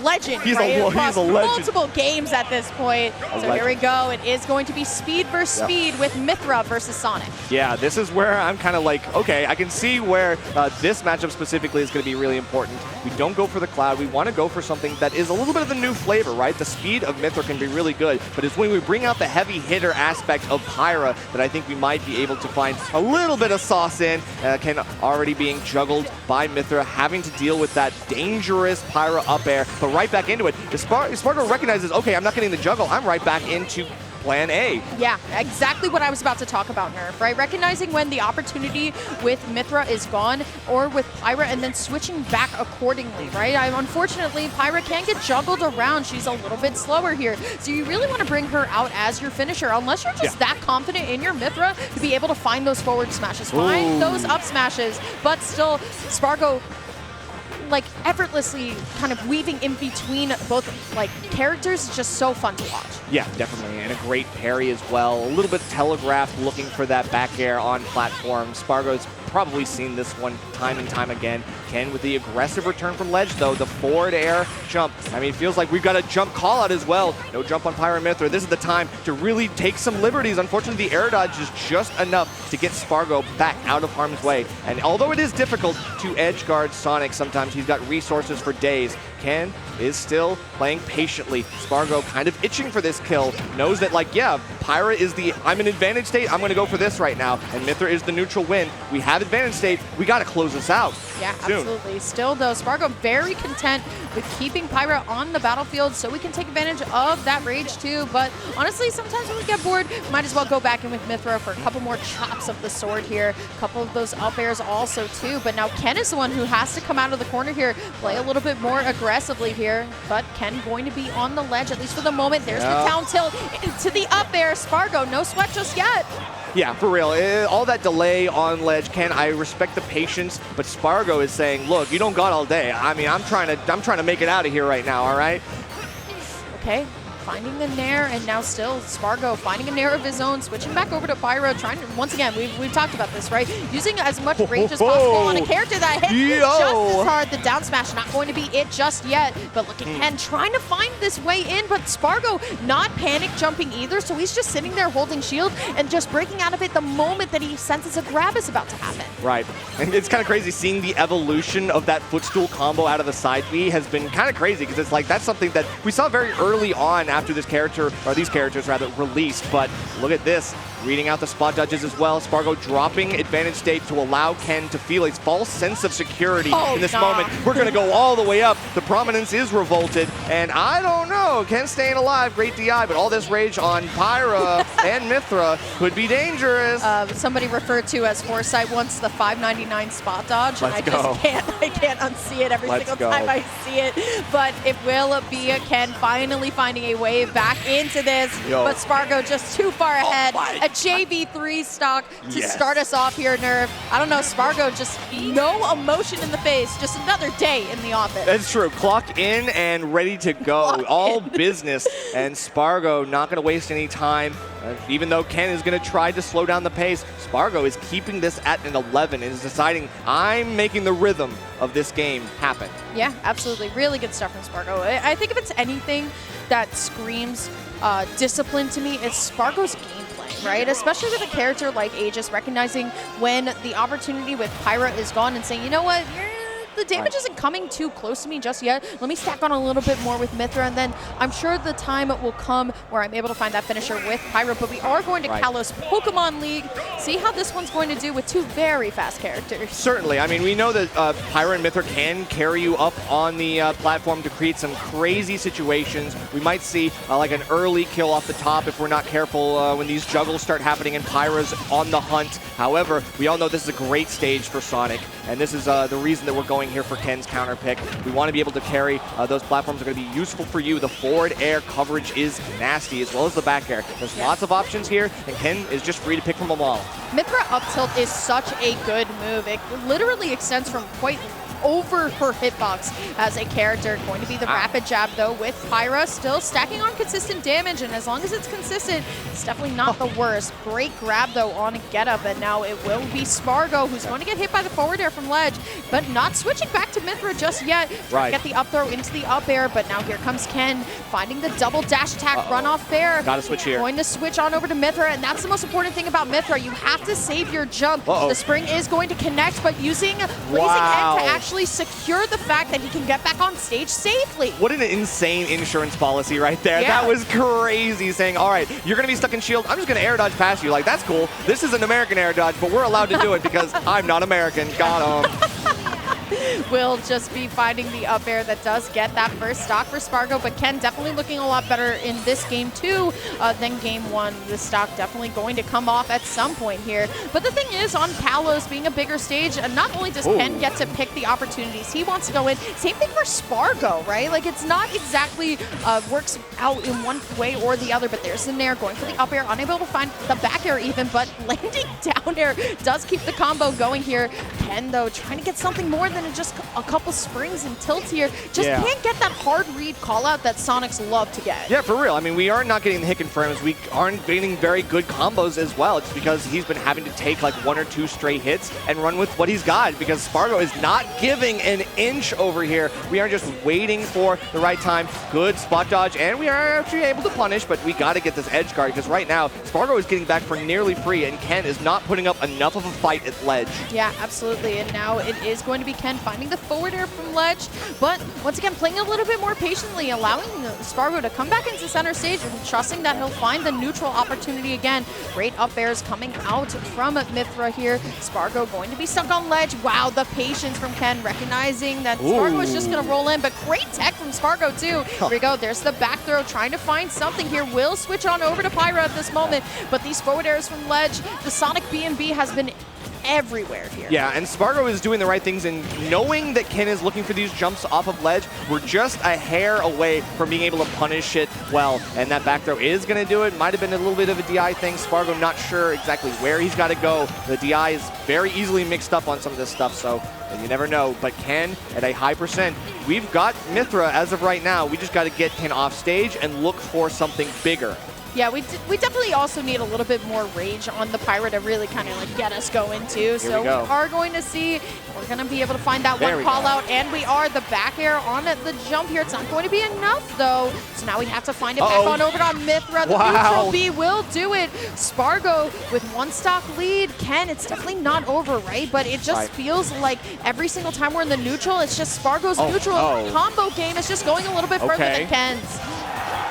legend, he's right? a legend. Multiple games at this point. So here we go. It is going to be speed versus speed with Mythra versus Sonic. Yeah, this is where I'm kind of like, okay, I can see where this matchup specifically is going to be really important. We don't go for the Cloud. We want to go for something that is a little bit of a new flavor, right? The speed of Mythra can be really good, but it's when we bring out the heavy hitter aspect of Pyra that I think we might be able to find a little bit of sauce in. Ken already being juggled by Mythra, having to deal with that dangerous Pyra up air, but right back into it. Spargo recognizes, okay, I'm not getting the juggle. I'm right back into plan A. Yeah, exactly what I was about to talk about, Nerf, right? Recognizing when the opportunity with Mythra is gone or with Pyra and then switching back accordingly, right? Unfortunately, Pyra can get juggled around. She's a little bit slower here. So you really want to bring her out as your finisher, unless you're just that confident in your Mythra to be able to find those forward smashes, find those up smashes, but still Spargo like effortlessly kind of weaving in between both like characters is just so fun to watch. Yeah, definitely, and a great parry as well. A little bit telegraphed, looking for that back air on platform. Spargo's probably seen this one time and time again. Ken with the aggressive return from ledge though, the forward air jump. I mean, it feels like we've got a jump call out as well. No jump on Pyra and Mythra. This is the time to really take some liberties. Unfortunately, the air dodge is just enough to get Spargo back out of harm's way. And although it is difficult to edge guard Sonic, sometimes he's got resources for days. Ken is still playing patiently. Spargo kind of itching for this kill, knows that like, yeah, Pyra is the, I'm in advantage state, I'm gonna go for this right now, and Mythra is the neutral win. We have advantage state, we gotta close this out. Yeah, soon. Absolutely. Still though, Spargo very content with keeping Pyra on the battlefield so we can take advantage of that rage too, but honestly, sometimes when we get bored, we might as well go back in with Mythra for a couple more chops of the sword here, a couple of those up airs also too, but now Ken is the one who has to come out of the corner here, play a little bit more aggressively here, but Ken going to be on the ledge, at least for the moment. There's the down tilt into the up air. Spargo, no sweat just yet. Yeah, for real. All that delay on ledge, Ken, I respect the patience, but Spargo is saying, look, you don't got all day. I mean, I'm trying to make it out of here right now, all right? Okay. Finding the nair, and now still Spargo finding a nair of his own, switching back over to Pyra, trying to, once again, we've talked about this, right? Using as much rage as possible on a character that hit just as hard. The down smash not going to be it just yet, but look at Ken trying to find this way in, but Spargo not panic jumping either, so he's just sitting there holding shield and just breaking out of it the moment that he senses a grab is about to happen. Right, and it's kind of crazy seeing the evolution of that footstool combo out of the side B has been kind of crazy, because it's like that's something that we saw very early on after this character, or these characters rather, released, but look at this. Reading out the spot dodges as well. Spargo dropping advantage state to allow Ken to feel a false sense of security in this moment. We're going to go all the way up. The prominence is revolted, and I don't know. Ken's staying alive. Great DI, but all this rage on Pyra and Mythra could be dangerous. Somebody referred to as foresight once the 599 spot dodge, and I can't unsee it every single time I see it. But it will be Ken finally finding a way back into this, but Spargo just too far ahead. A JV3 stock to start us off here, Nerf. I don't know, Spargo just no emotion in the face, just another day in the office. That's true. Clock in and ready to go. All business, and Spargo not going to waste any time. Even though Ken is going to try to slow down the pace, Spargo is keeping this at an 11 and is deciding, I'm making the rhythm of this game happen. Yeah, absolutely. Really good stuff from Spargo. I think if it's anything that screams discipline to me, it's Spargo's gameplay, right? Especially with a character like Aegis, recognizing when the opportunity with Pyra is gone and saying, you know what, the damage isn't coming too close to me just yet. Let me stack on a little bit more with Mythra, and then I'm sure the time will come where I'm able to find that finisher with Pyra, but we are going to Kalos Pokemon League, see how this one's going to do with two very fast characters. Certainly. I mean, we know that Pyra and Mythra can carry you up on the platform to create some crazy situations. We might see like an early kill off the top if we're not careful when these juggles start happening and Pyra's on the hunt. However, we all know this is a great stage for Sonic, and this is the reason that we're going here for Ken's counter pick. We want to be able to carry those platforms are going to be useful for you. The forward air coverage is nasty, as well as the back air. There's lots of options here, and Ken is just free to pick from them all. Mythra up tilt is such a good move. It literally extends from quite over her hitbox as a character. Going to be the rapid jab, though, with Pyra still stacking on consistent damage, and as long as it's consistent, it's definitely not the worst. Great grab, though, on a get-up, and now it will be Spargo who's going to get hit by the forward air from ledge, but not switching back to Mythra just yet. Trying to get the up throw into the up air, but now here comes Ken, finding the double dash attack run off there. Gotta switch here. Going to switch on over to Mythra, and that's the most important thing about Mythra. You have to save your jump. The spring is going to connect, but using Blazing End to actually secure the fact that he can get back on stage safely. What an insane insurance policy right there. Yeah. That was crazy, saying, all right, you're going to be stuck in shield. I'm just going to air dodge past you. Like, that's cool. This is an American air dodge, but we're allowed to do it because I'm not American. Got him. Will just be finding the up air that does get that first stock for Spargo, but Ken definitely looking a lot better in this game too than game one. The stock definitely going to come off at some point here. But the thing is, on Kalos being a bigger stage, not only does Ken get to pick the opportunities he wants to go in, same thing for Spargo, right? Like, it's not exactly works out in one way or the other, but there's the nair going for the up air, unable to find the back air even, but landing down air does keep the combo going here. Ken, though, trying to get something more than just a couple springs and tilts here. Just can't get that hard read call out that Sonics love to get. Yeah, for real. I mean, we are not getting the hit confirms. We aren't getting very good combos as well. It's because he's been having to take like 1 or 2 straight hits and run with what he's got, because Spargo is not giving an inch over here. We are just waiting for the right time. Good spot dodge, and we are actually able to punish, but we got to get this edge guard, because right now Spargo is getting back for nearly free, and Ken is not putting up enough of a fight at ledge. Yeah, absolutely. And now it is going to be Ken finding the forward air from ledge, but once again playing a little bit more patiently, allowing Spargo to come back into center stage and trusting that he'll find the neutral opportunity again. Great up airs coming out from Mythra here. Spargo going to be stuck on ledge. Wow, the patience from Ken, recognizing that Spargo is just going to roll in, but great tech from Spargo too. Here we go, there's the back throw, trying to find something here. Will switch on over to Pyra at this moment, but these forward airs from ledge, the Sonic B&B has been everywhere here. Yeah, and Spargo is doing the right things, and knowing that Ken is looking for these jumps off of ledge, we're just a hair away from being able to punish it well, and that back throw is going to do it. Might have been a little bit of a DI thing. Spargo not sure exactly where he's got to go. The DI is very easily mixed up on some of this stuff, so you never know. But Ken at a high percent. We've got Mythra as of right now. We just got to get Ken off stage and look for something bigger. Yeah, we definitely also need a little bit more range on the Pyra to really kind of like get us going too. So we are going to see, we're going to be able to find that one call out, and we are the back air on the jump here. It's not going to be enough though. So now we have to find it back on over to Mythra. The neutral B will do it. Spargo with 1 stock lead. Ken, it's definitely not over, right? But it just feels like every single time we're in the neutral, it's just Spargo's neutral combo game is just going a little bit further than Ken's.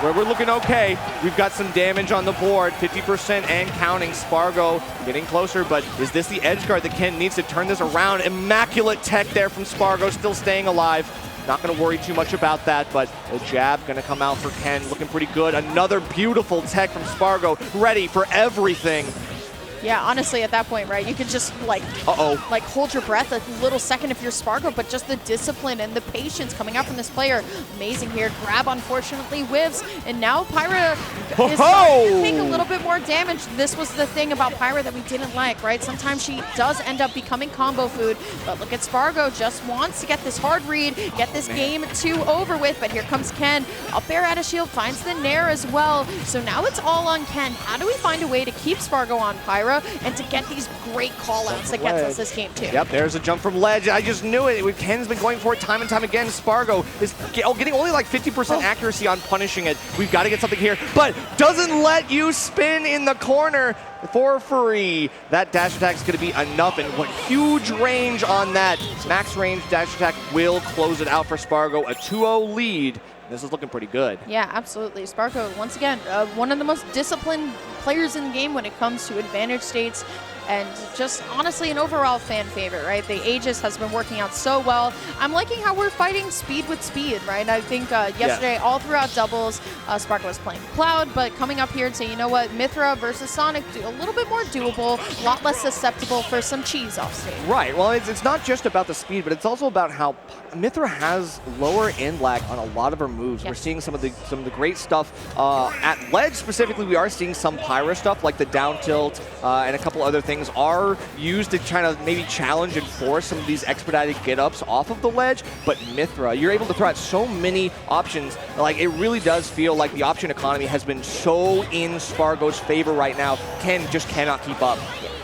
Where we're looking okay. We've got some damage on the board, 50% and counting. Spargo getting closer, but is this the edge guard that Ken needs to turn this around? Immaculate tech there from Spargo, still staying alive. Not going to worry too much about that, but a jab going to come out for Ken, looking pretty good. Another beautiful tech from Spargo, ready for everything. Yeah, honestly, at that point, right, you could just like, like hold your breath a little second if you're Spargo, but just the discipline and the patience coming out from this player, amazing here. Grab, unfortunately, whiffs, and now Pyra is starting to take a little bit more damage. This was the thing about Pyra that we didn't like, right? Sometimes she does end up becoming combo food, but look at Spargo, just wants to get this hard read, get this game 2 over with, but here comes Ken. Up air out of shield, finds the nair as well. So now it's all on Ken. How do we find a way to keep Spargo on Pyra and to get these great call-outs that gets us this game too? Yep, there's a jump from ledge. I just knew it. Ken's been going for it time and time again. Spargo is getting only like 50% accuracy on punishing it. We've got to get something here, but doesn't let you spin in the corner for free. That dash attack is going to be enough, and what huge range on that. Max range dash attack will close it out for Spargo. A 2-0 lead. This is looking pretty good. Yeah, absolutely. Spargo, once again, one of the most disciplined players in the game when it comes to advantage states, and just honestly an overall fan favorite, right? The Aegis has been working out so well. I'm liking how we're fighting speed with speed, right? I think yesterday, all throughout doubles, Spargo was playing Cloud, but coming up here and saying, you know what, Mythra versus Sonic, a little bit more doable, a lot less susceptible for some cheese off stage. Right, well, it's not just about the speed, but it's also about how Mythra has lower end lag on a lot of her moves. We're seeing some of the great stuff at ledge specifically. We are seeing some Pyra stuff like the down tilt and a couple other things things are used to try to maybe challenge and force some of these expedited get-ups off of the ledge, but Mythra, you're able to throw out so many options. Like, it really does feel like the option economy has been so in Spargo's favor right now. Ken just cannot keep up.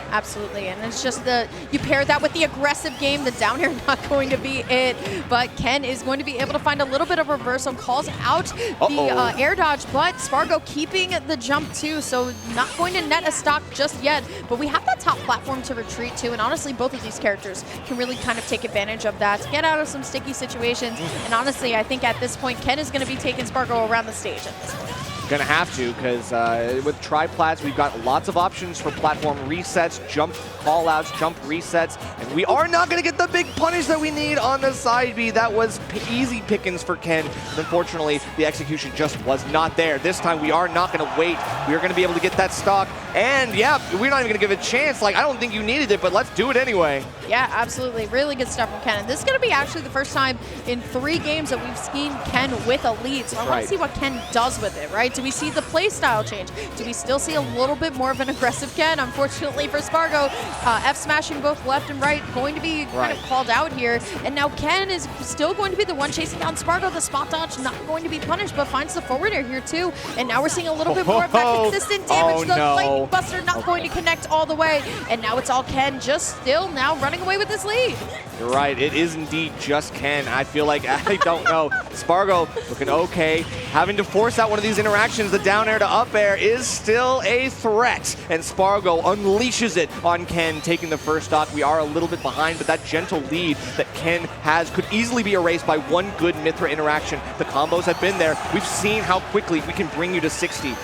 Absolutely, and it's just you pair that with the aggressive game, the down air not going to be it, but Ken is going to be able to find a little bit of reversal, calls out the air dodge, but Spargo keeping the jump too, so not going to net a stock just yet, but we have that top platform to retreat to, and honestly, both of these characters can really kind of take advantage of that, get out of some sticky situations, and honestly, I think at this point, Ken is going to be taking Spargo around the stage at this point. Gonna have to, because with tri-plats, we've got lots of options for platform resets, jump call-outs, jump resets, and we are not gonna get the big punish that we need on the side B. That was easy pickings for Ken, but unfortunately, the execution just was not there. This time, we are not gonna wait. We are gonna be able to get that stock, and yeah, we're not even gonna give it a chance. Like, I don't think you needed it, but let's do it anyway. Yeah, absolutely. Really good stuff from Ken. And this is going to be actually the first time in 3 games that we've seen Ken with a lead. So I want to see what Ken does with it, right? Do we see the play style change? Do we still see a little bit more of an aggressive Ken? Unfortunately for Spargo, F-smashing both left and right, going to be kind of called out here. And now Ken is still going to be the one chasing down Spargo. The spot dodge not going to be punished, but finds the forward air here too. And now we're seeing a little bit more of that consistent damage. The lightning buster not going to connect all the way. And now it's all Ken, just still now running away with this lead. You're right, it is indeed just Ken. I feel like, I don't know. Spargo looking okay. Having to force out one of these interactions, the down air to up air is still a threat. And Spargo unleashes it on Ken, taking the first stock. We are a little bit behind, but that gentle lead that Ken has could easily be erased by one good Mythra interaction. The combos have been there. We've seen how quickly we can bring you to 60.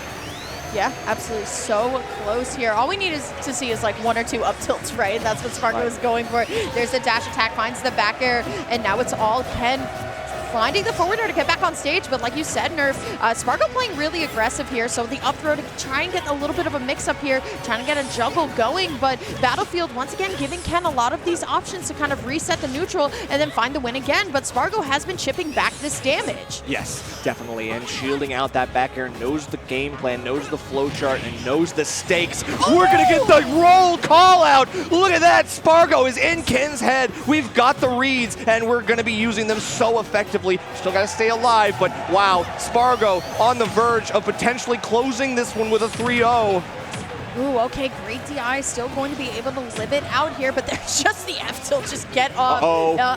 Yeah, absolutely. So close here. All we need to see is like 1 or 2 up tilts, right? That's what Spargo is going for. There's the dash attack, finds the back air, and now it's all Ken finding the forward air to get back on stage, but like you said, Nerf, Spargo playing really aggressive here, so the up throw to try and get a little bit of a mix-up here, trying to get a juggle going, but Battlefield, once again, giving Ken a lot of these options to kind of reset the neutral and then find the win again, but Spargo has been chipping back this damage. Yes, definitely, and shielding out that back air, knows the game plan, knows the flow chart, and knows the stakes. We're gonna get the roll call out! Look at that! Spargo is in Ken's head. We've got the reads, and we're gonna be using them so effectively. Still got to stay alive, but wow, Spargo on the verge of potentially closing this one with a 3-0. Ooh, okay, great DI, still going to be able to live it out here, but there's just the F tilt, just get off.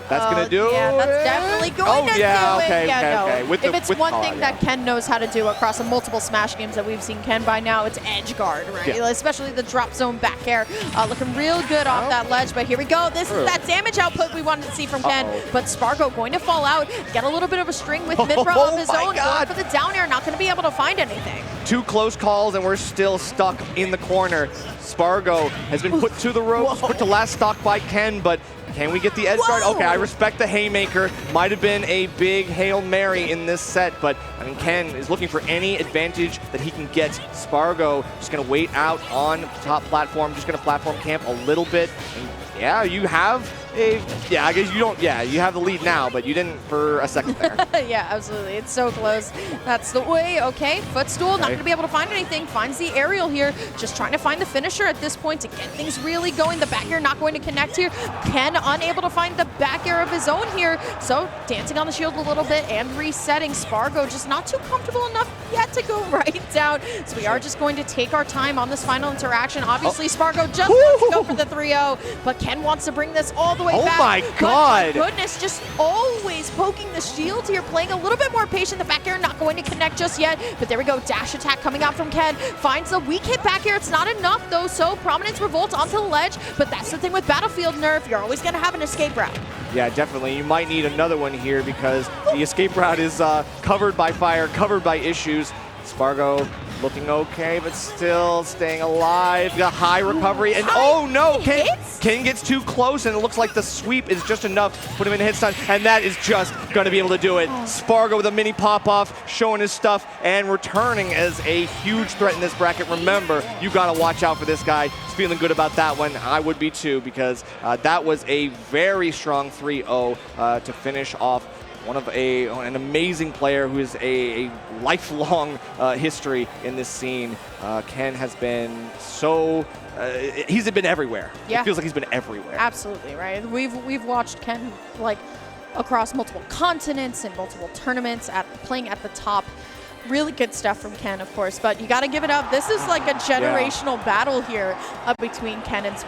That's going to do it. Yeah, that's definitely going to do it. Okay. If it's one thing that Ken knows how to do across the multiple Smash games that we've seen Ken by now, it's edge guard, right? Yeah. Especially the drop zone back air. Looking real good off that ledge, but here we go. This is that damage output we wanted to see from Ken, but Spargo going to fall out, get a little bit of a string with Mythra of his own, going for the down air, not going to be able to find anything. 2 close calls, and we're still stuck in the corner. Spargo has been put to the ropes, put to last stock by Ken, but can we get the edge guard? Okay, I respect the haymaker. Might have been a big Hail Mary in this set, but I mean, Ken is looking for any advantage that he can get. Spargo just gonna wait out on the top platform, just gonna platform camp a little bit. And yeah, you have I guess you don't, you have the lead now, but you didn't for a second there. Yeah, absolutely. It's so close. That's the way. Okay, footstool, not going to be able to find anything. Finds the aerial here. Just trying to find the finisher at this point to get things really going. The back air not going to connect here. Ken unable to find the back air of his own here. So dancing on the shield a little bit and resetting. Spargo just not too comfortable enough yet to go right down. So we are just going to take our time on this final interaction. Obviously, Spargo just wants to go for the 3-0, but Ken wants to bring this all the way back. Oh my God. But my goodness, just always poking the shield here, playing a little bit more patient. The back air not going to connect just yet, but there we go. Dash attack coming out from Ken. Finds the weak hit back air. It's not enough though, so Prominence Revolt onto the ledge, but that's the thing with Battlefield Nerf. You're always going to have an escape route. Yeah, definitely. You might need another one here because the escape route is covered by fire, covered by issues. Spargo looking okay, but still staying alive. The high recovery, and oh no, Ken gets too close, and it looks like the sweep is just enough to put him in hit stun, and that is just going to be able to do it. Spargo with a mini pop-off, showing his stuff, and returning as a huge threat in this bracket. Remember, you got to watch out for this guy. He's feeling good about that one. I would be too, because that was a very strong 3-0 to finish off one of an amazing player who is a lifelong history in this scene. Ken has been so, he's been everywhere. Yeah. It feels like he's been everywhere. Absolutely, right? We've watched Ken like across multiple continents and multiple tournaments playing at the top. Really good stuff from Ken, of course, but you got to give it up. This is like a generational battle here between Ken and Spargo.